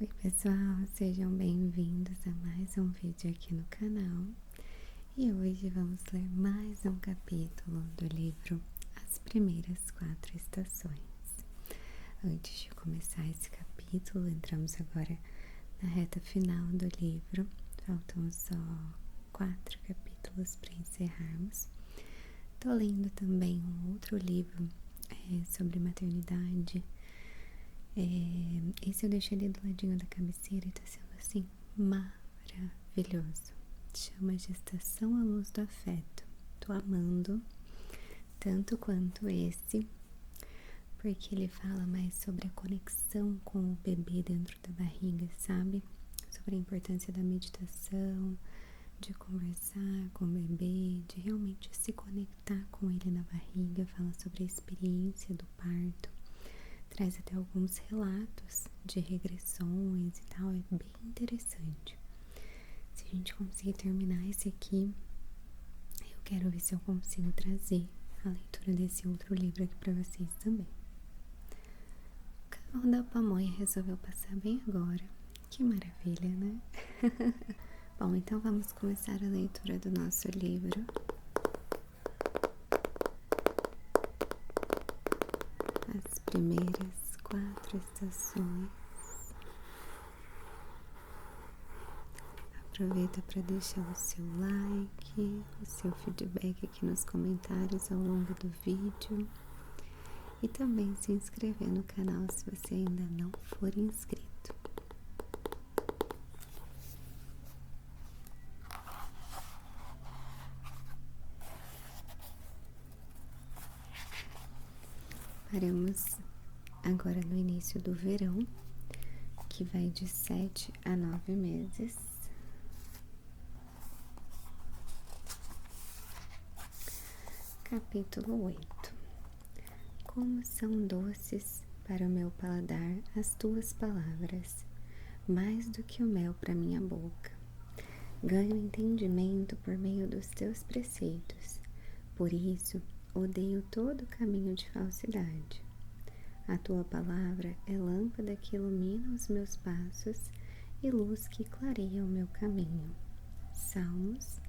Oi pessoal, sejam bem-vindos a mais um vídeo aqui no canal e hoje vamos ler mais um capítulo do livro As Primeiras Quatro Estações. Antes de começar esse capítulo, entramos agora na reta final do livro, faltam só 4 capítulos para encerrarmos. Tô lendo também um outro livro sobre maternidade. Esse eu deixei ali do ladinho da cabeceira e tá sendo assim maravilhoso. Chama Gestação à Luz do Afeto. Tô amando tanto quanto esse, porque ele fala mais sobre a conexão com o bebê dentro da barriga, sabe? Sobre a importância da meditação, de conversar com o bebê, de realmente se conectar com ele na barriga. Fala sobre a experiência do parto. Traz até alguns relatos de regressões e tal, é bem interessante. Se a gente conseguir terminar esse aqui, eu quero ver se eu consigo trazer a leitura desse outro livro aqui pra vocês também. O carro da pamonha resolveu passar bem agora, que maravilha, né? Bom, então vamos começar a leitura do nosso livro. As primeiras 4 estações. Aproveita para deixar o seu like, o seu feedback aqui nos comentários ao longo do vídeo e também se inscrever no canal se você ainda não for inscrito. Paramos agora no início do verão, que vai de 7 a 9 meses. Capítulo 8. Como são doces para o meu paladar as tuas palavras, mais do que o mel para minha boca. Ganho entendimento por meio dos teus preceitos, por isso odeio todo caminho de falsidade. A tua palavra é lâmpada que ilumina os meus passos e luz que clareia o meu caminho. Salmos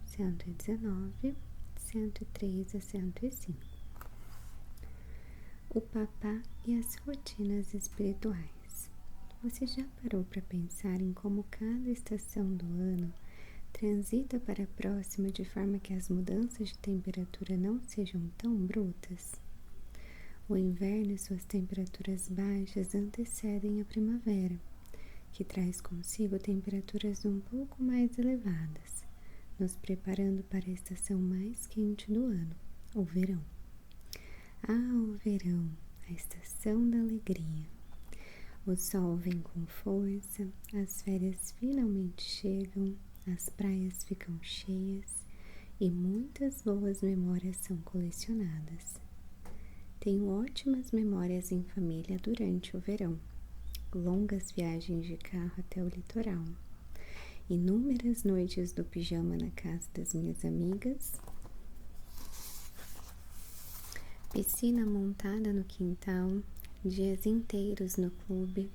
119, 103 a 105. O papá e as rotinas espirituais. Você já parou para pensar em como cada estação do ano transita para a próxima de forma que as mudanças de temperatura não sejam tão brutas? O inverno e suas temperaturas baixas antecedem a primavera, que traz consigo temperaturas um pouco mais elevadas, nos preparando para a estação mais quente do ano, o verão. Ah, o verão, a estação da alegria. O sol vem com força, as férias finalmente chegam, as praias ficam cheias e muitas boas memórias são colecionadas. Tenho ótimas memórias em família durante o verão, longas viagens de carro até o litoral, inúmeras noites do pijama na casa das minhas amigas, piscina montada no quintal, dias inteiros no clube.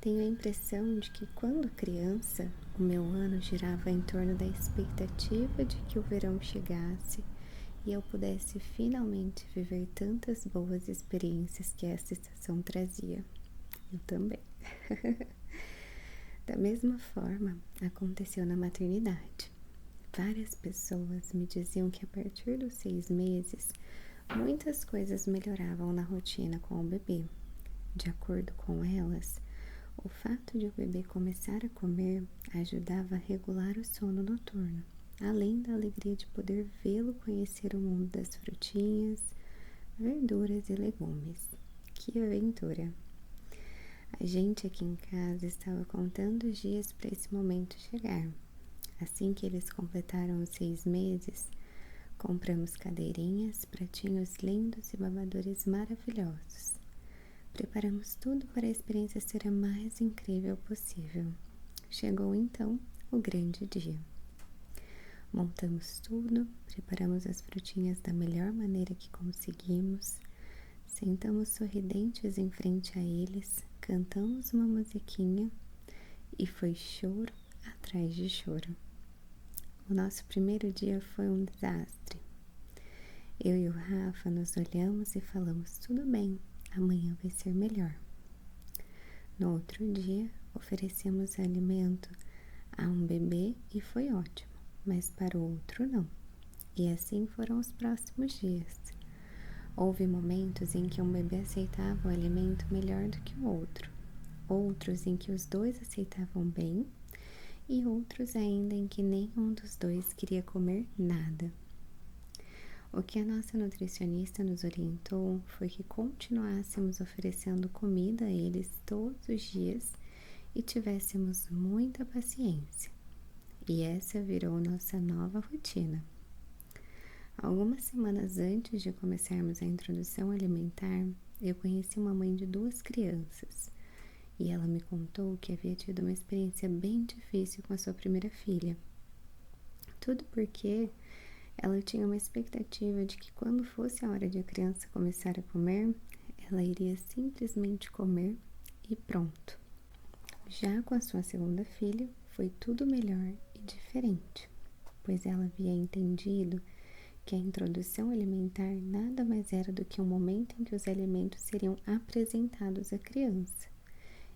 Tenho a impressão de que quando criança, o meu ano girava em torno da expectativa de que o verão chegasse e eu pudesse finalmente viver tantas boas experiências que essa estação trazia. Eu também. Da mesma forma, aconteceu na maternidade. Várias pessoas me diziam que a partir dos 6 meses, muitas coisas melhoravam na rotina com o bebê. De acordo com elas, o fato de o bebê começar a comer ajudava a regular o sono noturno, além da alegria de poder vê-lo conhecer o mundo das frutinhas, verduras e legumes. Que aventura! A gente aqui em casa estava contando os dias para esse momento chegar. Assim que eles completaram os 6 meses, compramos cadeirinhas, pratinhos lindos e babadores maravilhosos. Preparamos tudo para a experiência ser a mais incrível possível. Chegou então o grande dia. Montamos tudo, preparamos as frutinhas da melhor maneira que conseguimos, sentamos sorridentes em frente a eles, cantamos uma musiquinha e foi choro atrás de choro. O nosso primeiro dia foi um desastre. Eu e o Rafa nos olhamos e falamos: tudo bem, amanhã vai ser melhor. No outro dia, oferecemos alimento a um bebê e foi ótimo, mas para o outro não. E assim foram os próximos dias. Houve momentos em que um bebê aceitava o alimento melhor do que o outro, outros em que os dois aceitavam bem e outros ainda em que nenhum dos dois queria comer nada. O que a nossa nutricionista nos orientou foi que continuássemos oferecendo comida a eles todos os dias e tivéssemos muita paciência. E essa virou nossa nova rotina. Algumas semanas antes de começarmos a introdução alimentar, eu conheci uma mãe de 2 crianças e ela me contou que havia tido uma experiência bem difícil com a sua primeira filha. Tudo porque ela tinha uma expectativa de que quando fosse a hora de a criança começar a comer, ela iria simplesmente comer e pronto. Já com a sua segunda filha, foi tudo melhor e diferente, pois ela havia entendido que a introdução alimentar nada mais era do que um momento em que os alimentos seriam apresentados à criança,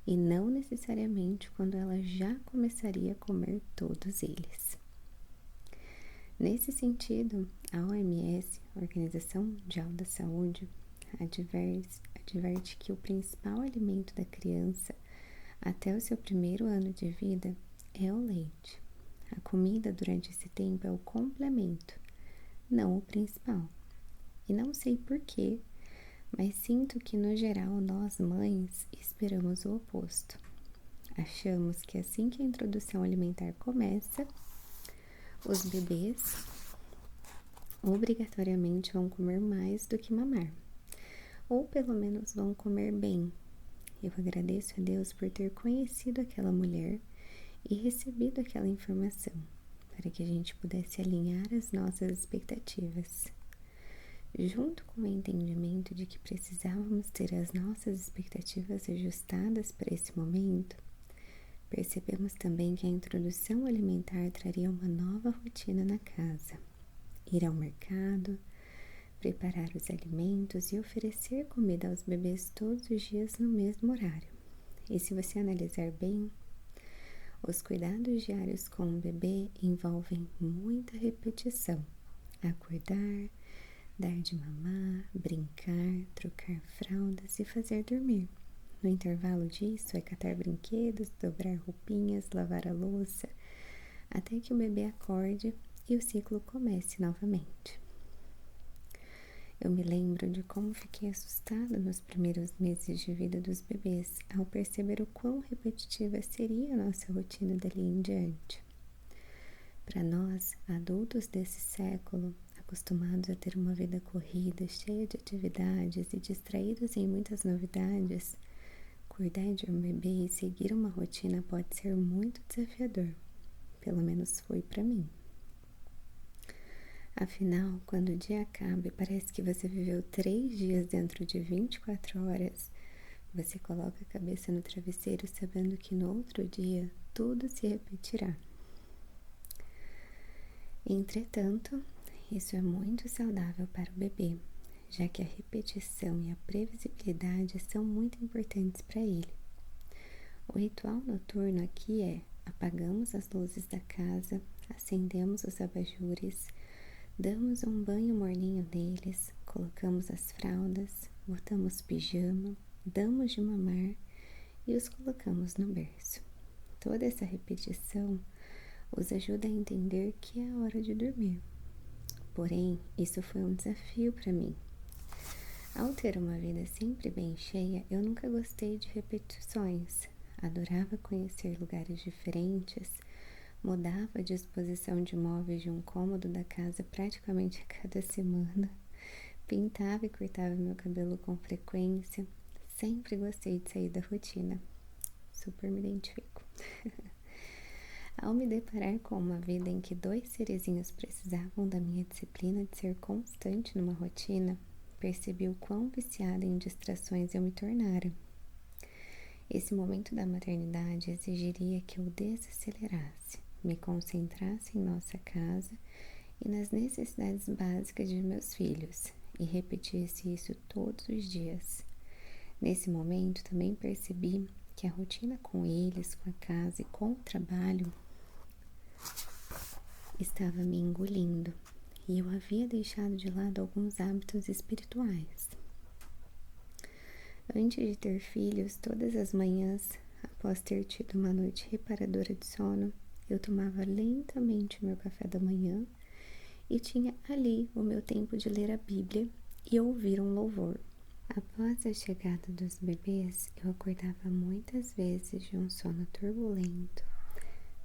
e não necessariamente quando ela já começaria a comer todos eles. Nesse sentido, a OMS, Organização Mundial da Saúde, adverte que o principal alimento da criança até o seu primeiro ano de vida é o leite. A comida durante esse tempo é o complemento, não o principal. E não sei porquê, mas sinto que no geral nós mães esperamos o oposto. Achamos que assim que a introdução alimentar começa, os bebês obrigatoriamente vão comer mais do que mamar, ou pelo menos vão comer bem. Eu agradeço a Deus por ter conhecido aquela mulher e recebido aquela informação, para que a gente pudesse alinhar as nossas expectativas. Junto com o entendimento de que precisávamos ter as nossas expectativas ajustadas para esse momento, percebemos também que a introdução alimentar traria uma nova rotina na casa. Ir ao mercado, preparar os alimentos e oferecer comida aos bebês todos os dias no mesmo horário. E se você analisar bem, os cuidados diários com o bebê envolvem muita repetição. Acordar, dar de mamar, brincar, trocar fraldas e fazer dormir. No intervalo disso é catar brinquedos, dobrar roupinhas, lavar a louça, até que o bebê acorde e o ciclo comece novamente. Eu me lembro de como fiquei assustada nos primeiros meses de vida dos bebês ao perceber o quão repetitiva seria a nossa rotina dali em diante. Para nós, adultos desse século, acostumados a ter uma vida corrida, cheia de atividades e distraídos em muitas novidades, cuidar de um bebê e seguir uma rotina pode ser muito desafiador. Pelo menos foi para mim. Afinal, quando o dia acaba e parece que você viveu 3 dias dentro de 24 horas, você coloca a cabeça no travesseiro sabendo que no outro dia tudo se repetirá. Entretanto, isso é muito saudável para o bebê, já que a repetição e a previsibilidade são muito importantes para ele. O ritual noturno aqui é: apagamos as luzes da casa, acendemos os abajures, damos um banho morninho neles, colocamos as fraldas, botamos pijama, damos de mamar e os colocamos no berço. Toda essa repetição os ajuda a entender que é a hora de dormir. Porém, isso foi um desafio para mim. Ao ter uma vida sempre bem cheia, eu nunca gostei de repetições. Adorava conhecer lugares diferentes, mudava a disposição de móveis de um cômodo da casa praticamente a cada semana, pintava e cortava meu cabelo com frequência, sempre gostei de sair da rotina. Super me identifico. Ao me deparar com uma vida em que 2 serezinhos precisavam da minha disciplina de ser constante numa rotina, percebi o quão viciada em distrações eu me tornara. Esse momento da maternidade exigiria que eu desacelerasse, me concentrasse em nossa casa e nas necessidades básicas de meus filhos, e repetisse isso todos os dias. Nesse momento, também percebi que a rotina com eles, com a casa e com o trabalho estava me engolindo, e eu havia deixado de lado alguns hábitos espirituais. Antes de ter filhos, todas as manhãs, após ter tido uma noite reparadora de sono, eu tomava lentamente meu café da manhã e tinha ali o meu tempo de ler a Bíblia e ouvir um louvor. Após a chegada dos bebês, eu acordava muitas vezes de um sono turbulento,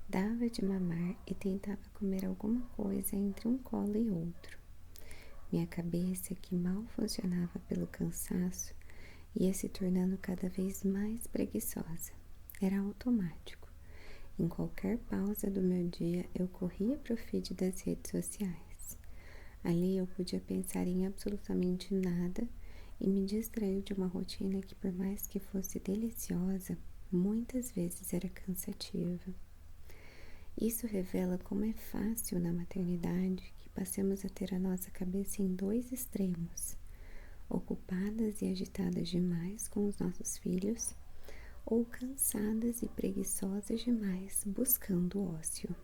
dava de mamar e tentava comer alguma coisa entre um colo e outro. Minha cabeça, que mal funcionava pelo cansaço, ia se tornando cada vez mais preguiçosa. Era automático. Em qualquer pausa do meu dia, eu corria para o feed das redes sociais. Ali eu podia pensar em absolutamente nada e me distrair de uma rotina que, por mais que fosse deliciosa, muitas vezes era cansativa. Isso revela como é fácil na maternidade que passemos a ter a nossa cabeça em dois extremos, ocupadas e agitadas demais com os nossos filhos, ou cansadas e preguiçosas demais buscando ócio.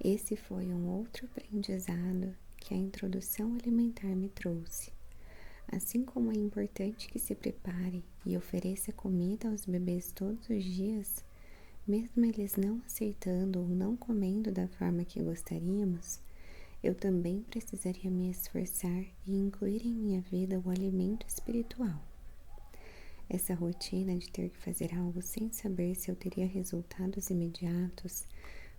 Esse foi um outro aprendizado que a introdução alimentar me trouxe. Assim como é importante que se prepare e ofereça comida aos bebês todos os dias, mesmo eles não aceitando ou não comendo da forma que gostaríamos, eu também precisaria me esforçar e incluir em minha vida o alimento espiritual. Essa rotina de ter que fazer algo sem saber se eu teria resultados imediatos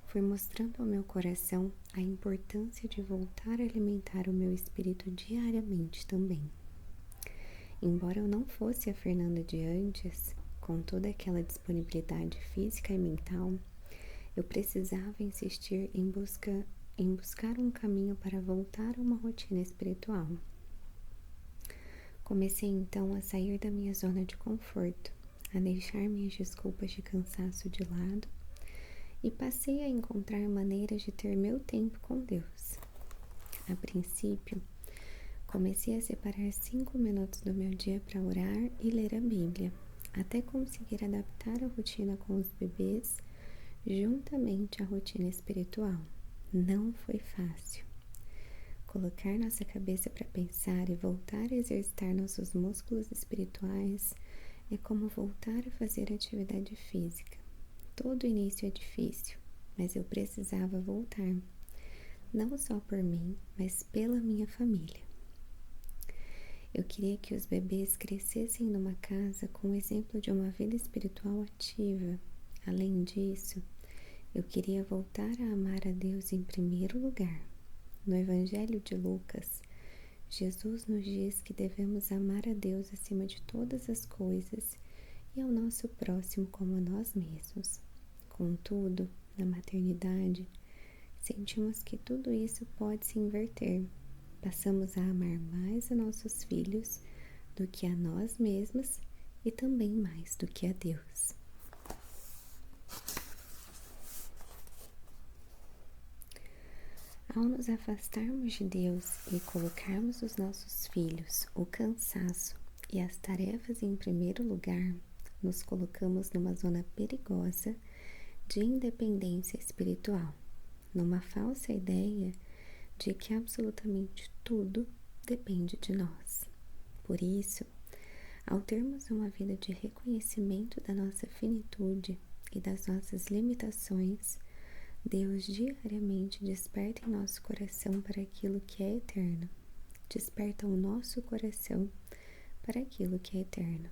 foi mostrando ao meu coração a importância de voltar a alimentar o meu espírito diariamente também. Embora eu não fosse a Fernanda de antes, com toda aquela disponibilidade física e mental, eu precisava insistir em buscar um caminho para voltar a uma rotina espiritual. Comecei então a sair da minha zona de conforto, a deixar minhas desculpas de cansaço de lado e passei a encontrar maneiras de ter meu tempo com Deus. A princípio, comecei a separar 5 minutos do meu dia para orar e ler a Bíblia, até conseguir adaptar a rotina com os bebês juntamente à rotina espiritual. Não foi fácil. Colocar nossa cabeça para pensar e voltar a exercitar nossos músculos espirituais é como voltar a fazer atividade física. Todo início é difícil, mas eu precisava voltar, não só por mim, mas pela minha família. Eu queria que os bebês crescessem numa casa com o exemplo de uma vida espiritual ativa. Além disso, eu queria voltar a amar a Deus em primeiro lugar. No Evangelho de Lucas, Jesus nos diz que devemos amar a Deus acima de todas as coisas e ao nosso próximo como a nós mesmos. Contudo, na maternidade, sentimos que tudo isso pode se inverter. Passamos a amar mais a nossos filhos do que a nós mesmos e também mais do que a Deus. Ao nos afastarmos de Deus e colocarmos os nossos filhos, o cansaço e as tarefas em primeiro lugar, nos colocamos numa zona perigosa de independência espiritual, numa falsa ideia de que absolutamente tudo depende de nós. Por isso, ao termos uma vida de reconhecimento da nossa finitude e das nossas limitações, Deus diariamente desperta em nosso coração para aquilo que é eterno. Desperta o nosso coração para aquilo que é eterno.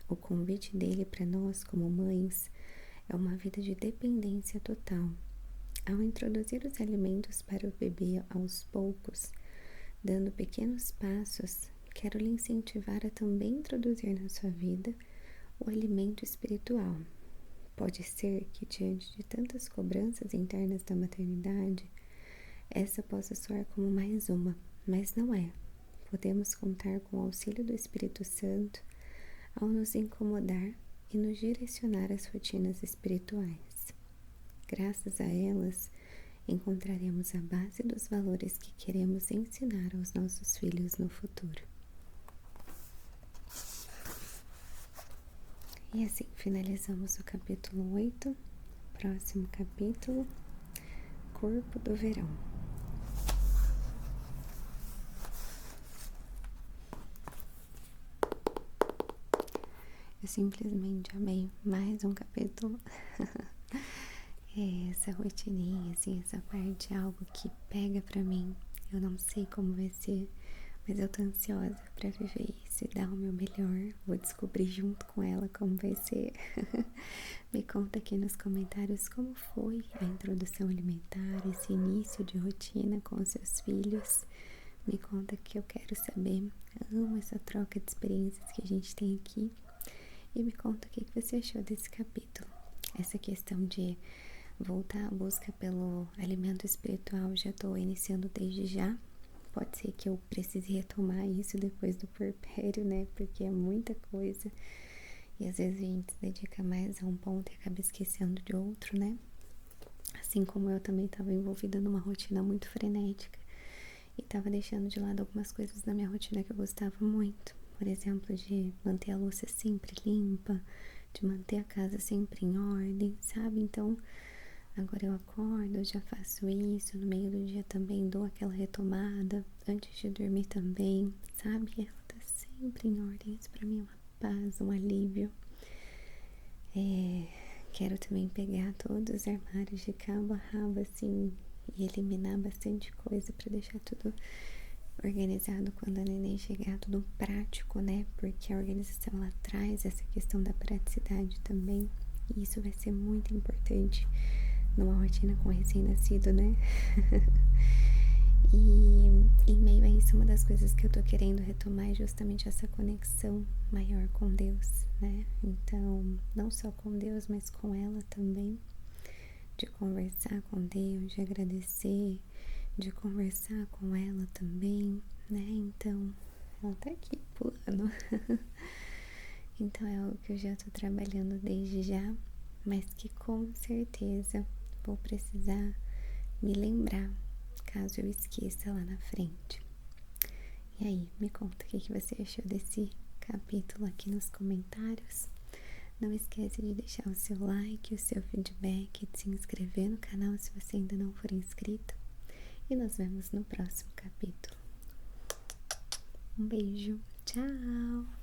O convite dele para nós, como mães, é uma vida de dependência total. Ao introduzir os alimentos para o bebê aos poucos, dando pequenos passos, quero lhe incentivar a também introduzir na sua vida o alimento espiritual. Pode ser que, diante de tantas cobranças internas da maternidade, essa possa soar como mais uma, mas não é. Podemos contar com o auxílio do Espírito Santo ao nos incomodar e nos direcionar às rotinas espirituais. Graças a elas, encontraremos a base dos valores que queremos ensinar aos nossos filhos no futuro. E assim finalizamos o capítulo 8. Próximo capítulo, Corpo do Verão. Eu simplesmente amei mais um capítulo. Essa rotininha, assim, essa parte é algo que pega pra mim. Eu não sei como vai ser, mas eu tô ansiosa pra viver isso e dar o meu melhor. Vou descobrir junto com ela como vai ser. Me conta aqui nos comentários como foi a introdução alimentar, esse início de rotina com os seus filhos. Me conta que eu quero saber. Amo essa troca de experiências que a gente tem aqui. E me conta o que você achou desse capítulo. Essa questão de voltar à busca pelo alimento espiritual já estou iniciando desde já. Pode ser que eu precise retomar isso depois do puerpério, né? Porque é muita coisa. E às vezes a gente se dedica mais a um ponto e acaba esquecendo de outro, né? Assim como eu também estava envolvida numa rotina muito frenética. E estava deixando de lado algumas coisas da minha rotina que eu gostava muito. Por exemplo, de manter a louça sempre limpa, de manter a casa sempre em ordem, sabe? Então, agora eu acordo, eu já faço isso, no meio do dia também dou aquela retomada, antes de dormir também, sabe? Ela tá sempre em ordem, isso pra mim é uma paz, um alívio. Quero também pegar todos os armários de cabo a rabo, assim, e eliminar bastante coisa pra deixar tudo organizado quando a neném chegar, tudo prático, né? Porque a organização ela traz essa questão da praticidade também, e isso vai ser muito importante numa rotina com recém-nascido, né? E em meio a isso, uma das coisas que eu tô querendo retomar é justamente essa conexão maior com Deus, né? Então, não só com Deus, mas com ela também, de conversar com Deus, de agradecer, de conversar com ela também, né? Então, ela tá aqui pulando. Então, é algo que eu já tô trabalhando desde já, mas que com certeza vou precisar me lembrar, caso eu esqueça lá na frente. E aí, me conta o que você achou desse capítulo aqui nos comentários. Não esquece de deixar o seu like, o seu feedback, de se inscrever no canal se você ainda não for inscrito. E nos vemos no próximo capítulo. Um beijo, tchau!